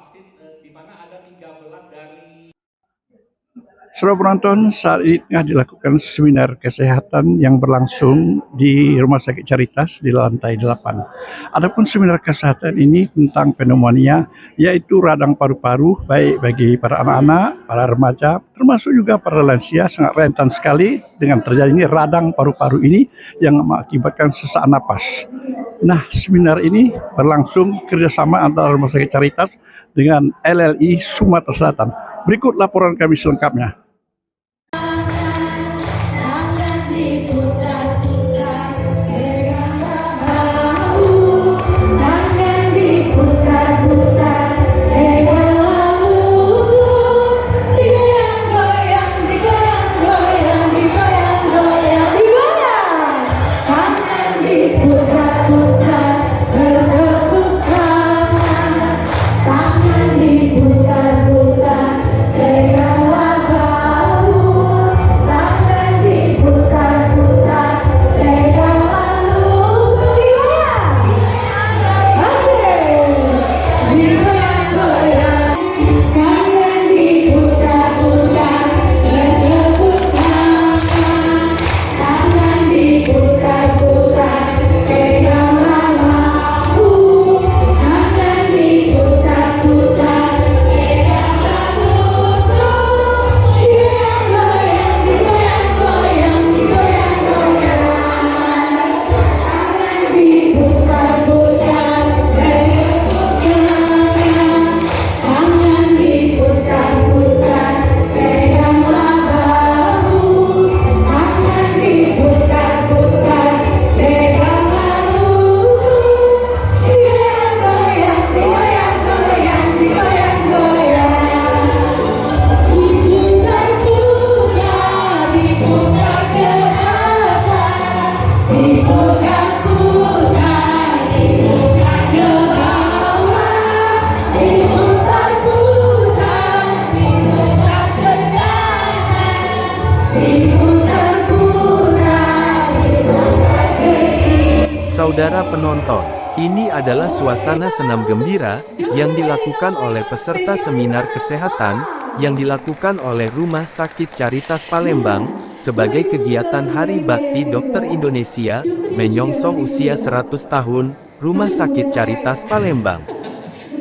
vaksin di mana ada 13 dari. Saudara penonton, saat ini tengah dilakukan seminar kesehatan yang berlangsung di Rumah Sakit Caritas di lantai 8. Adapun seminar kesehatan ini tentang pneumonia, yaitu radang paru-paru, baik bagi para anak-anak, para remaja, termasuk juga para lansia, sangat rentan sekali dengan terjadinya radang paru-paru ini yang mengakibatkan sesak napas. Nah, seminar ini berlangsung kerjasama antara Rumah Sakit Caritas dengan LLI Sumatera Selatan. Berikut laporan kami selengkapnya. Saudara penonton, ini adalah suasana senam gembira yang dilakukan oleh peserta seminar kesehatan yang dilakukan oleh Rumah Sakit Caritas Palembang sebagai kegiatan Hari Bakti Dokter Indonesia menyongsong usia 100 tahun Rumah Sakit Caritas Palembang.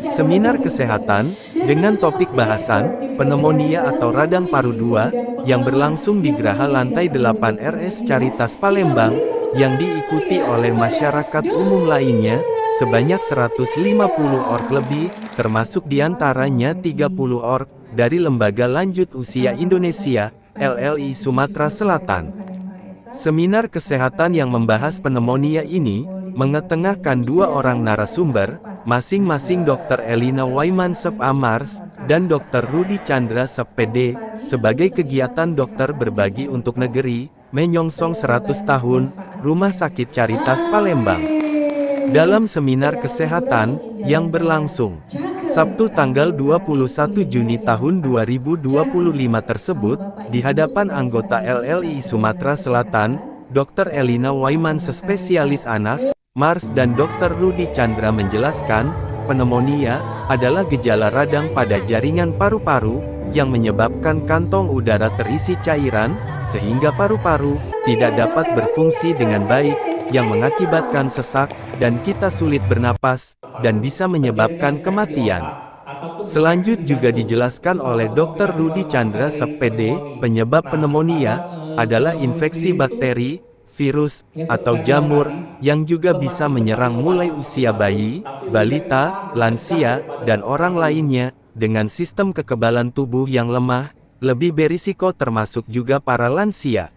Seminar kesehatan dengan topik bahasan pneumonia atau radang paru 2 yang berlangsung di Geraha Lantai 8 RS Caritas Palembang yang diikuti oleh masyarakat umum lainnya sebanyak 150 org lebih, termasuk diantaranya 30 org dari Lembaga Lanjut Usia Indonesia LLI Sumatera Selatan. Seminar kesehatan yang membahas pneumonia ini mengetengahkan dua orang narasumber, masing-masing Dr. Elina Waimansep Amars dan Dr. Rudi Chandra Sep PD, sebagai kegiatan dokter berbagi untuk negeri, menyongsong 100 tahun Rumah Sakit Caritas Palembang. Dalam seminar kesehatan yang berlangsung Sabtu tanggal 21 Juni tahun 2025 tersebut, di hadapan anggota LLI Sumatera Selatan, Dr. Elina Waimansep spesialis anak, Mars dan Dr. Rudi Chandra menjelaskan, pneumonia adalah gejala radang pada jaringan paru-paru yang menyebabkan kantong udara terisi cairan, sehingga paru-paru tidak dapat berfungsi dengan baik, yang mengakibatkan sesak, dan kita sulit bernapas, dan bisa menyebabkan kematian. Selanjut juga dijelaskan oleh Dr. Rudi Chandra Sep PD, penyebab pneumonia adalah infeksi bakteri, virus, atau jamur, yang juga bisa menyerang mulai usia bayi, balita, lansia, dan orang lainnya, dengan sistem kekebalan tubuh yang lemah, lebih berisiko termasuk juga para lansia.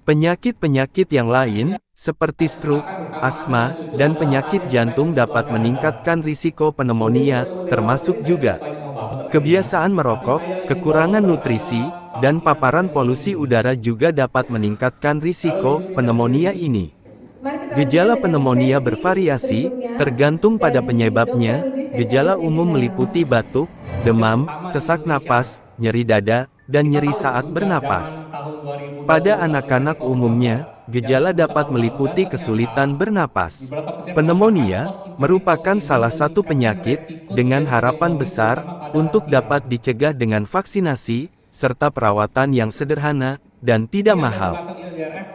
Penyakit-penyakit yang lain, seperti stroke, asma, dan penyakit jantung dapat meningkatkan risiko pneumonia, termasuk juga kebiasaan merokok, kekurangan nutrisi, dan paparan polusi udara juga dapat meningkatkan risiko pneumonia ini. Gejala pneumonia bervariasi, tergantung pada penyebabnya. Gejala umum meliputi batuk, demam, sesak napas, nyeri dada, dan nyeri saat bernapas. Pada anak-anak umumnya, Gejala dapat meliputi kesulitan bernapas. Pneumonia merupakan salah satu penyakit dengan harapan besar untuk dapat dicegah dengan vaksinasi serta perawatan yang sederhana dan tidak mahal.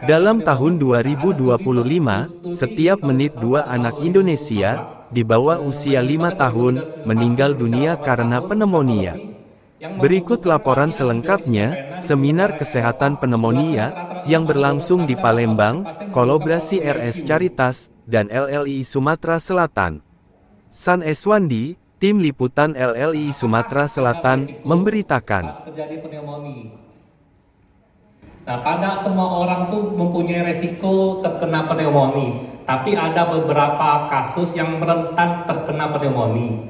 Dalam tahun 2025, setiap menit 2 anak Indonesia di bawah usia 5 tahun meninggal dunia karena pneumonia. Berikut laporan selengkapnya, Seminar Kesehatan Pneumonia, yang berlangsung di Palembang, kolaborasi RS Caritas, dan LLI Sumatera Selatan. San Eswandi, Tim Liputan LLI Sumatera Selatan, memberitakan. Terjadi pneumonia. Nah, pada semua orang tuh mempunyai resiko terkena pneumonia, tapi ada beberapa kasus yang rentan terkena pneumonia.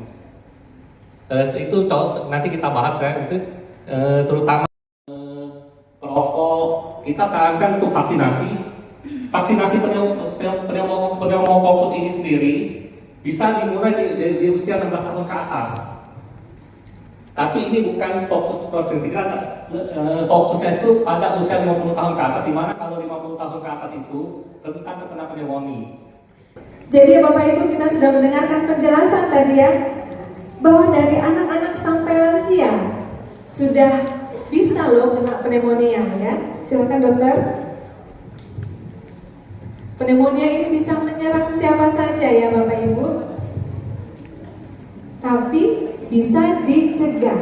Itu nanti kita bahas ya, itu terutama perokok. Kita sarankan untuk vaksinasi. Vaksinasi pneumokokus ini sendiri bisa dimulai di usia 16 tahun ke atas. Tapi ini bukan fokus provinsi, fokusnya itu pada usia 50 tahun ke atas, di mana kalau 50 tahun ke atas itu rentan terkena pneumonia. Jadi Bapak Ibu, kita sudah mendengarkan penjelasan tadi ya, bahwa dari anak-anak sampai lansia sudah bisa loh kena pneumonia ya. Silakan dokter. Pneumonia ini bisa menyerang siapa saja ya Bapak Ibu, tapi bisa dicegah.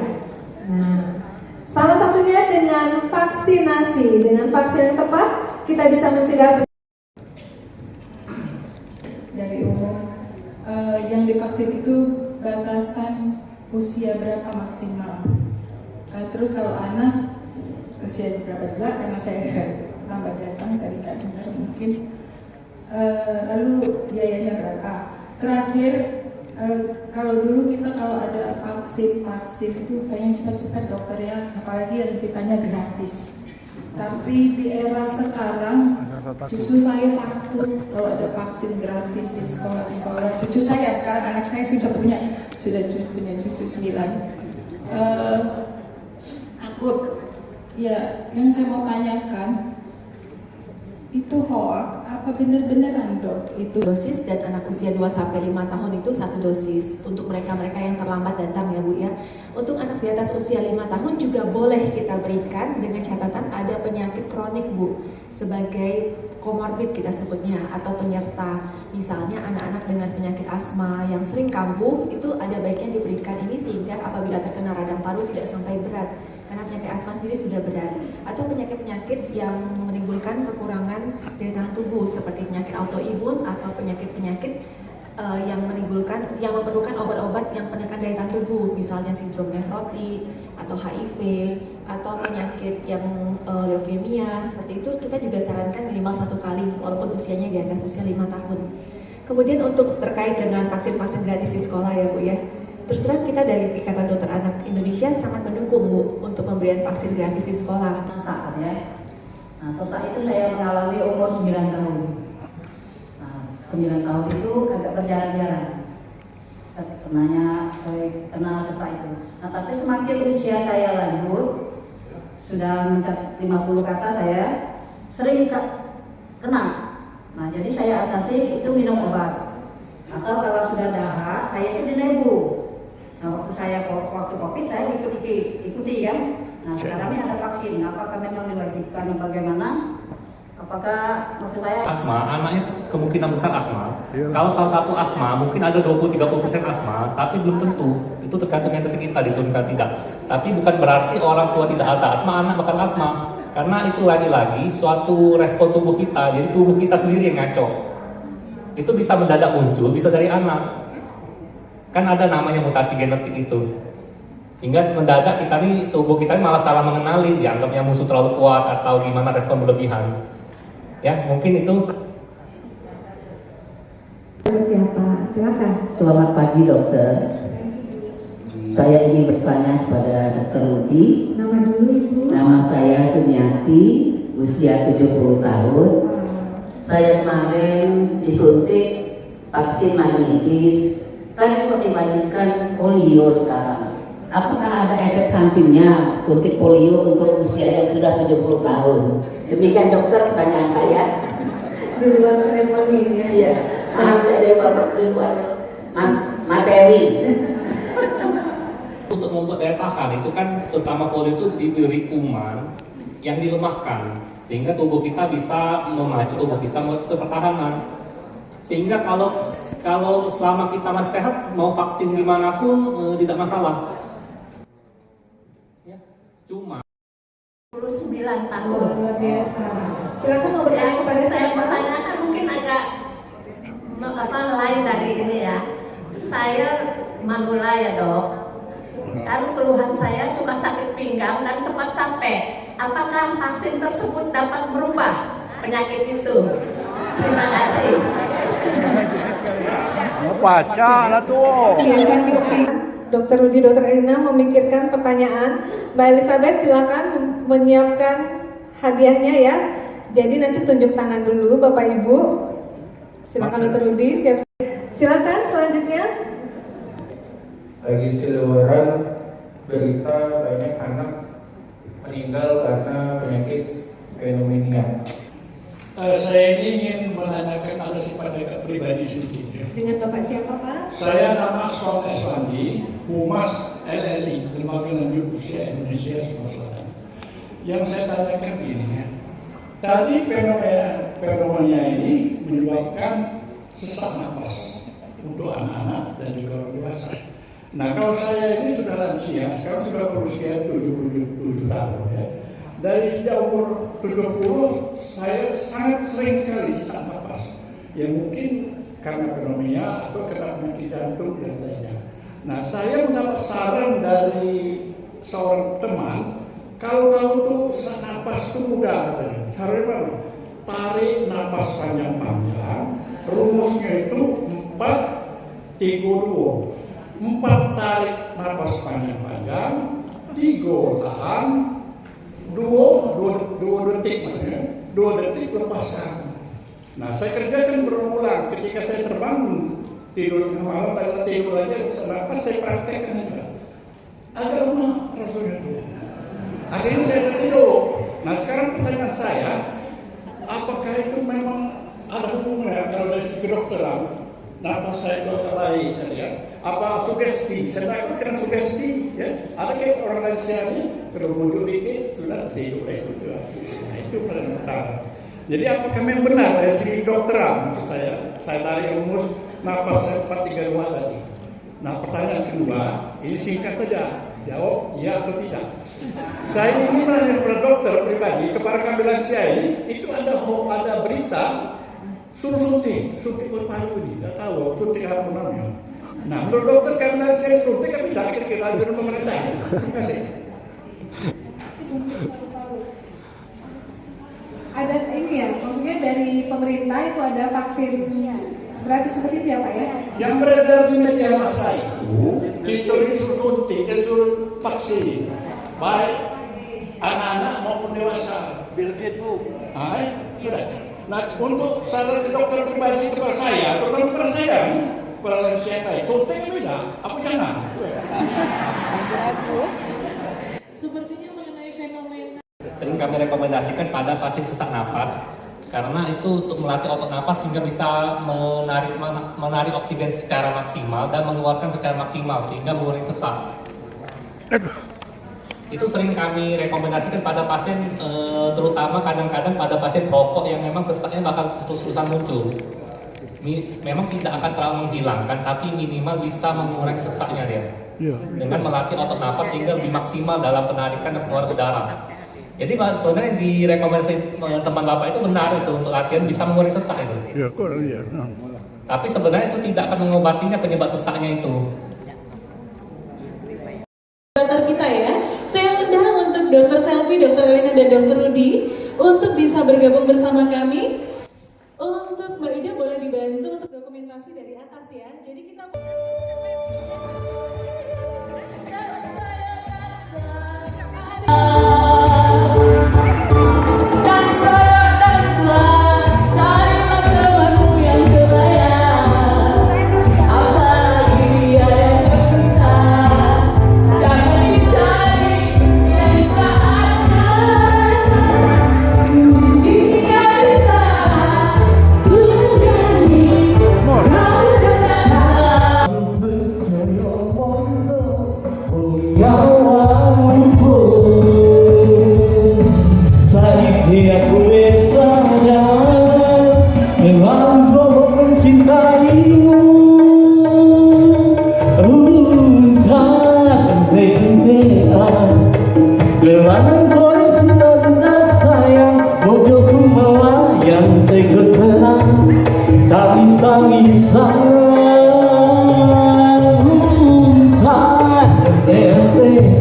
Nah, salah satunya dengan vaksinasi. Dengan vaksin yang tepat kita bisa mencegah dari umur. Yang divaksin itu batasan usia berapa maksimal? Terus kalau anak usia berapa juga, karena saya lambat datang tadi nggak dengar mungkin. Lalu biayanya berapa? Terakhir, kalau dulu kita kalau ada vaksin itu pengen cepat-cepat dokter ya, apalagi yang sifatnya gratis. Tapi di era sekarang justru saya takut kalau ada vaksin gratis di sekolah-sekolah. Cucu saya sekarang, anak saya sudah punya cucu 9. Takut. Ya, yang saya mau tanyakan, itu hoax apa benar-benaran dok? Itu dosis, dan anak usia 2-5 tahun itu 1 dosis untuk mereka-mereka yang terlambat datang ya Bu ya. Untuk anak di atas usia 5 tahun juga boleh kita berikan dengan catatan ada penyakit kronik Bu, sebagai komorbid kita sebutnya, atau penyerta. Misalnya anak-anak dengan penyakit asma yang sering kambuh, itu ada baiknya diberikan ini sehingga apabila terkena radang paru tidak sampai berat, karena penyakit asma sendiri sudah berat. Atau penyakit-penyakit yang menimbulkan kekurangan daya tahan tubuh seperti penyakit autoimun atau penyakit-penyakit yang memerlukan obat-obat yang penekan daya tahan tubuh, misalnya sindrom nefrotik atau HIV atau penyakit yang leukemia. Seperti itu kita juga sarankan minimal 1 kali walaupun usianya di atas usia 5 tahun. Kemudian untuk terkait dengan vaksin-vaksin gratis di sekolah ya Bu ya, terus terang kita dari Ikatan Dokter Anak Indonesia sangat mendukung Bu untuk pemberian vaksin gratis di sekolah. Sesak ya. Nah, sesak itu saya mengalami umur 9 tahun. Nah, 9 tahun itu agak berjalan-jalan. Saya kena sesak itu. Nah, tapi semakin usia saya lanjut, sudah mencapai 50 ke atas, saya sering kena. Nah, jadi saya atasi itu minum obat. Atau kalau sudah dahak, saya itu dinebu. Nah, waktu COVID saya ikuti ya. Nah, sekarang ini ada vaksin. Apakah memang diwajibkan bagaimana? Apakah maksud saya Asma, anaknya kemungkinan besar asma. Kalau salah satu asma, mungkin ada 20-30% asma, tapi belum tentu. Itu tergantung yang kita diturunkan tidak. Tapi bukan berarti orang tua tidak ada asma, anak bakal asma. Karena itu lagi-lagi suatu respon tubuh kita. Jadi tubuh kita sendiri yang ngaco. Itu bisa mendadak muncul, bisa dari anak. Kan ada namanya mutasi genetik itu. Sehingga mendadak tubuh kita malah salah mengenali, dianggapnya musuh terlalu kuat atau gimana respon berlebihan. Ya, mungkin itu. Siapa? Silakan. Selamat pagi dokter. Saya ingin bertanya kepada Dr. Rudi. Nama dulu Ibu. Nama saya Sumiati, usia 70 tahun. Saya kemarin disuntik vaksin meningitis. Tapi kok diwajibkan polio sekarang? apakah ada efek sampingnya suntik polio untuk usia yang sudah 70 tahun? Demikian dokter pertanyaan saya. Di luar seremoni ya. Iya, di luar materi. Untuk membuat daya tahan itu kan terutama polio itu diberi kuman yang dilemahkan sehingga tubuh kita bisa memacu tubuh kita melalui pertahanan. Sehingga kalau selama kita masih sehat mau vaksin dimanapun tidak masalah. Ya, cuma 29 tahun. Luar biasa. Silakan mau bertanya kepada Saya siapa? pertanyakan mungkin agak lain dari ini ya. Saya manula ya dok. Kan keluhan saya suka sakit pinggang dan cepat capek. Apakah vaksin tersebut dapat merubah penyakit itu? Terima kasih. Baca lah tuh. Dokter Rudi, Dokter Elina memikirkan pertanyaan. Mbak Elizabeth silakan menyiapkan hadiahnya ya. Jadi nanti tunjuk tangan dulu Bapak Ibu. Silakan Dokter Rudi, siap. Silakan selanjutnya. Lagi seluruhan berita banyak anak meninggal karena penyakit pneumonia. Saya ini ingin menanyakan ada pada pribadi sedikit ya. Dengan Bapak siapa Pak? Saya nama Son Eslandi, Humas LLI, Lembaga Lanjut Usia Indonesia Sulawesi Selatan. Yang saya tanyakan ini ya, tadi pneumonia ini menyebabkan sesak napas untuk anak-anak dan juga orang dewasa. Nah kalau saya ini sudah lansia, sekarang sudah berusia 77 tahun ya. Dari sejak umur 70 saya sangat sering sekali sesak napas. Yang mungkin karena pneumonia atau karena penyakit jantung dan lainnya. Nah saya mendapat saran dari seorang teman, kalau kamu tuh sesak napas itu mudah katanya. Caranya mana? Tarik napas panjang-panjang, rumusnya itu 4-3-2. 4 tarik napas panjang-panjang, 3 tahan, 2 detik maksudnya, 2 detik lepaskan. Nah saya kerjakan berulang ketika saya terbangun tidur tengah malam, pada tidur aja senapas saya praktekkan juga. Agak lemah rasanya itu. Akhirnya saya tertidur. Nah sekarang pertanyaan saya, apakah itu memang ada hubungannya kalau dari segi kedokteran? Napas saya itu agak baik ya. Apa sugesti? Saya takut kena sugesti ya. Ada kayak orang lansia ini kalau mundur dikit sudah tidur itu. Nah itu pertanyaan. Jadi apakah memang benar dari segi kedokteran? Saya dari rumus napas saya 4-3-2 tadi. Nah pertanyaan kedua, ini singkat saja. Jawab ya atau tidak. Saya ini menanya kepada dokter pribadi, kepada kami lansia ini, itu ada berita suruh suntik berparu ini, tidak tahu suntik apa namanya. Nah menurut dokter karena saya suntik tapi tidak kira-kira dari pemerintah. Terima kasih. Ada ini ya, maksudnya dari pemerintah itu ada vaksin gratis seperti itu ya Pak ya? Yang beredar di media massa itu disuruh suntik, disuruh vaksin, baik anak-anak maupun dewasa. Bill Gates bu. Nah untuk saran dokter pribadi kepada saya, terutama kepada saya, kepada lansia tadi, suntik tidak, apa jangan? Sepertinya mengenai fenomena. Sering kami rekomendasikan pada pasien sesak napas karena itu untuk melatih otot nafas sehingga bisa menarik oksigen secara maksimal dan mengeluarkan secara maksimal sehingga mengurangi sesak. Itu sering kami rekomendasikan pada pasien terutama kadang-kadang pada pasien perokok yang memang sesaknya bakal terus-terusan muncul. Memang tidak akan terlalu menghilangkan tapi minimal bisa mengurangi sesaknya dia. Dengan melatih otot nafas sehingga lebih maksimal dalam penarikan dan pengeluaran udara. Jadi sebenarnya direkomendasi teman Bapak itu benar itu untuk latihan bisa mengurangi sesak itu. Ya, kurang ya. Tapi sebenarnya itu tidak akan mengobatinya penyebab sesaknya itu. Dokter kita ya, saya undang untuk Dokter Selvi, Dokter Elina dan Dokter Rudi untuk bisa bergabung bersama kami. Untuk Mbak Ida boleh dibantu untuk dokumentasi dari atas ya. Jadi kita Apalagi dia yang bercinta dan pengawanku. Saiki aku wis sadar dengan kau mencintaimu. Tak penting-pentingan gelangan kau sudah sayang. Bojoku melayang tegut tenang tangis-tangisan. Tak penting-pentingan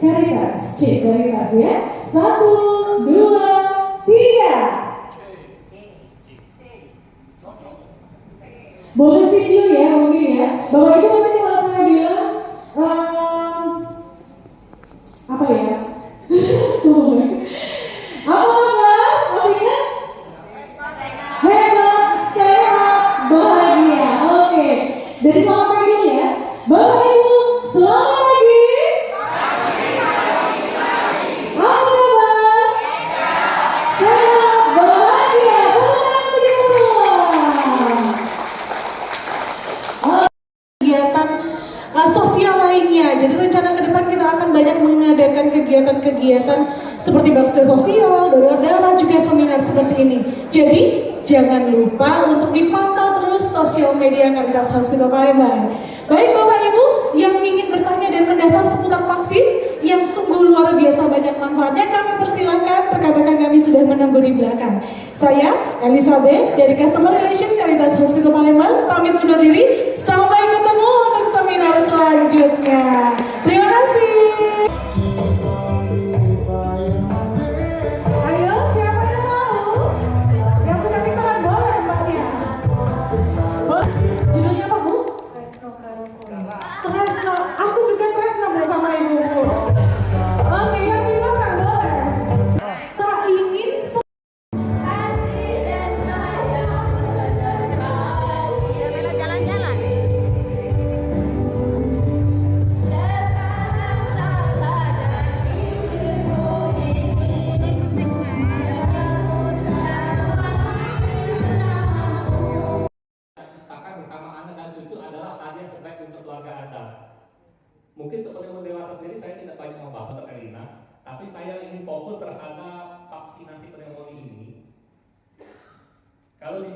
Caritas, Caritas ya. 1, 2, 3. Boleh video ya mungkin ya. Bapak Ibu nanti kalau saya bilang apa ya? Apa? Masih ingat? Hebat, sehat, bahagia. Oke. Dari selamat pagi dulu ya. Bapak Ibu, selamat pagi. Apa kabar? Sehat, bahagia. Kegiatan sosial lainnya. Jadi rencana ke depan kita akan banyak mengadakan kegiatan-kegiatan seperti bakti sosial, donor darah, juga seminar seperti ini. Jadi jangan lupa untuk dipantau terus sosial media Caritas Hospital Palembang. Baik Bapak Ibu yang ingin bertanya dan mendaftar seputar vaksin yang sungguh luar biasa banyak manfaatnya, kami persilahkan, rekan-rekan kami sudah menunggu di belakang. Saya Elizabeth dari Customer Relation Caritas Hospital Palembang pamit undur diri. Sampai ketemu untuk seminar selanjutnya. Terima kasih. Ayo, siapa yang tahu? Yang suka tiktokan boleh mbaknya. Judulnya apa Bu? Tresno. Aku juga Tresno bersama ibuku. Oke, yang di belakang boleh. Tak ingin kasih dan sayang jalan-jalan. Ciptakan bersama anak dan cucu adalah hadiah terbaik untuk keluarga Anda. Mungkin untuk pneumonia dewasa sendiri saya tidak banyak membahas Dr. Elina, tapi saya ingin fokus terhadap vaksinasi pneumonia ini. Kalau di